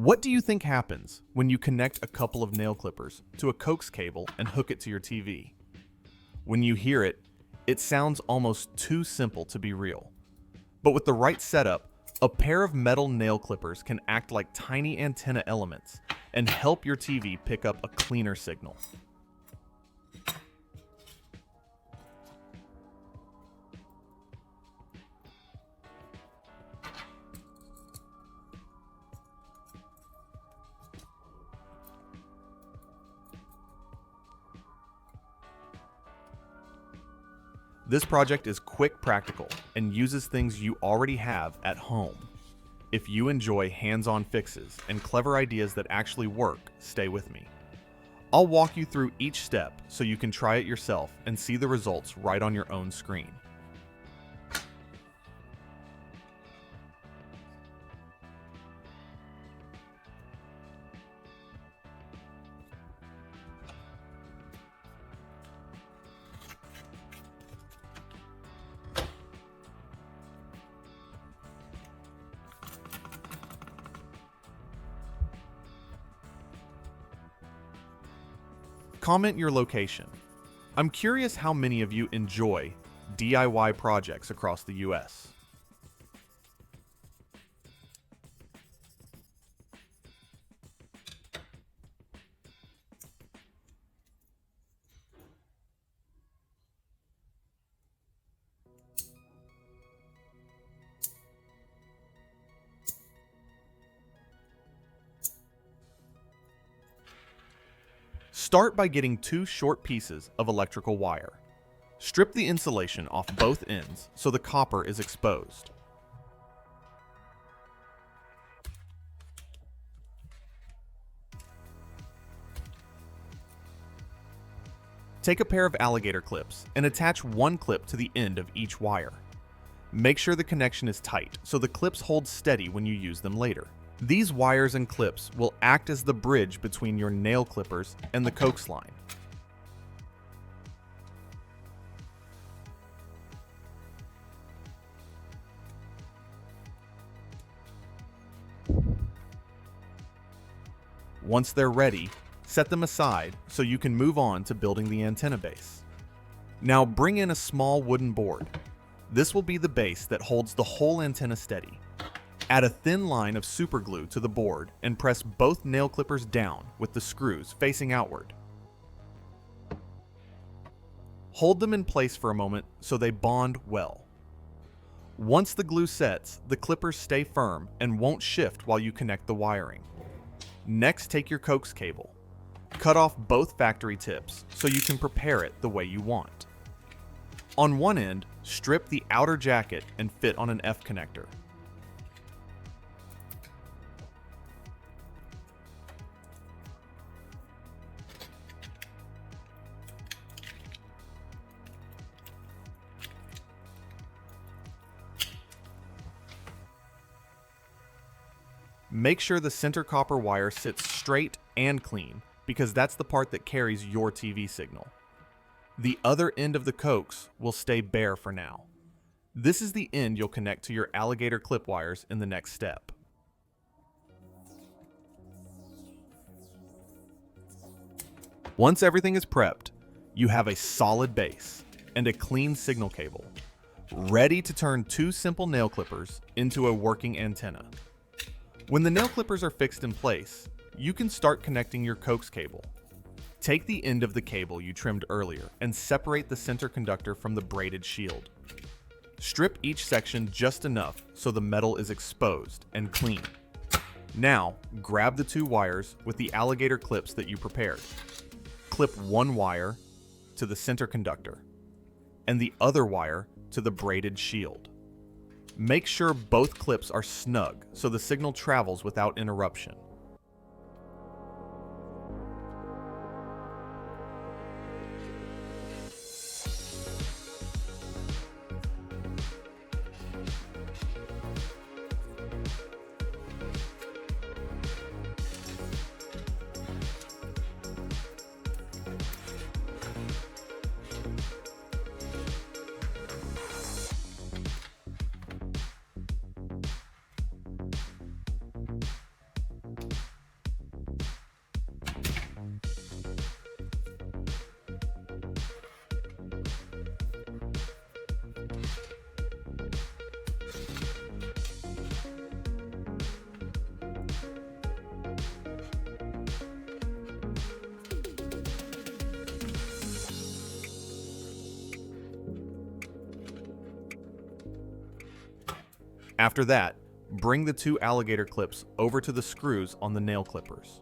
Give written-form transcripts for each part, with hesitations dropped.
What do you think happens when you connect a couple of nail clippers to a coax cable and hook it to your TV? When you hear it, it sounds almost too simple to be real. But with the right setup, a pair of metal nail clippers can act like tiny antenna elements and help your TV pick up a cleaner signal. This project is quick, practical, and uses things you already have at home. If you enjoy hands-on fixes and clever ideas that actually work, stay with me. I'll walk you through each step so you can try it yourself and see the results right on your own screen. Comment your location. I'm curious how many of you enjoy DIY projects across the US. Start by getting two short pieces of electrical wire. Strip the insulation off both ends so the copper is exposed. Take a pair of alligator clips and attach one clip to the end of each wire. Make sure the connection is tight so the clips hold steady when you use them later. These wires and clips will act as the bridge between your nail clippers and the coax line. Once they're ready, set them aside so you can move on to building the antenna base. Now bring in a small wooden board. This will be the base that holds the whole antenna steady. Add a thin line of super glue to the board and press both nail clippers down with the screws facing outward. Hold them in place for a moment so they bond well. Once the glue sets, the clippers stay firm and won't shift while you connect the wiring. Next, take your coax cable. Cut off both factory tips so you can prepare it the way you want. On one end, strip the outer jacket and fit on an F connector. Make sure the center copper wire sits straight and clean, because that's the part that carries your TV signal. The other end of the coax will stay bare for now. This is the end you'll connect to your alligator clip wires in the next step. Once everything is prepped, you have a solid base and a clean signal cable, ready to turn two simple nail clippers into a working antenna. When the nail clippers are fixed in place, you can start connecting your coax cable. Take the end of the cable you trimmed earlier and separate the center conductor from the braided shield. Strip each section just enough so the metal is exposed and clean. Now, grab the two wires with the alligator clips that you prepared. Clip one wire to the center conductor and the other wire to the braided shield. Make sure both clips are snug so the signal travels without interruption. After that, bring the 2 alligator clips over to the screws on the nail clippers.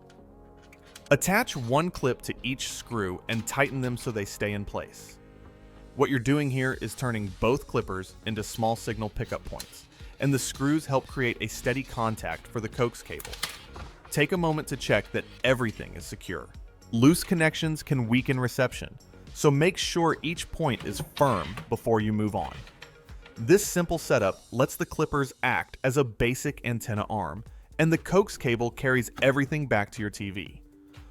Attach 1 clip to each screw and tighten them so they stay in place. What you're doing here is turning both clippers into small signal pickup points, and the screws help create a steady contact for the coax cable. Take a moment to check that everything is secure. Loose connections can weaken reception, so make sure each point is firm before you move on. This simple setup lets the clippers act as a basic antenna arm, and the coax cable carries everything back to your TV.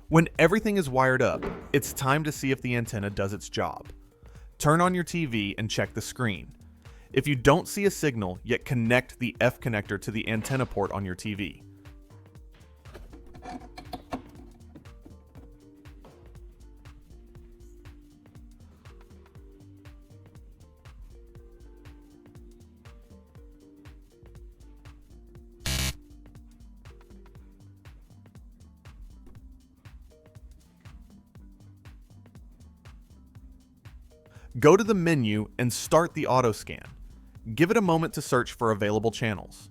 When everything is wired up, it's time to see if the antenna does its job. Turn on your TV and check the screen. If you don't see a signal, yet connect the F connector to the antenna port on your TV. Go to the menu and start the auto scan. Give it a moment to search for available channels.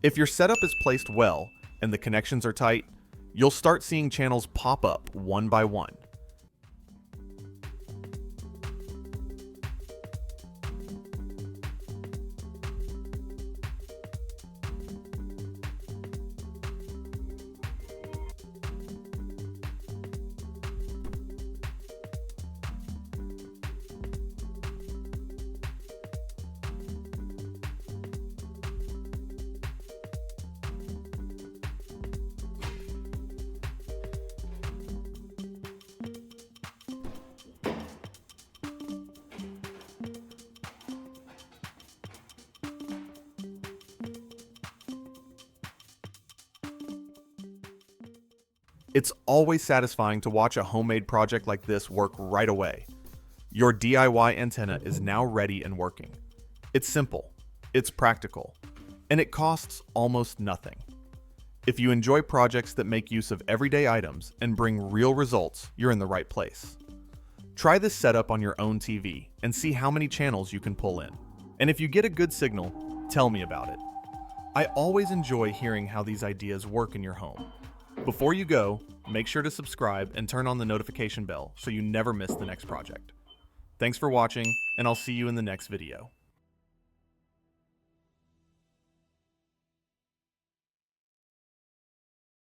If your setup is placed well and the connections are tight, you'll start seeing channels pop up one by one. It's always satisfying to watch a homemade project like this work right away. Your DIY antenna is now ready and working. It's simple, it's practical, and it costs almost nothing. If you enjoy projects that make use of everyday items and bring real results, you're in the right place. Try this setup on your own TV and see how many channels you can pull in. And if you get a good signal, tell me about it. I always enjoy hearing how these ideas work in your home. Before you go, make sure to subscribe and turn on the notification bell so you never miss the next project. Thanks for watching, and I'll see you in the next video.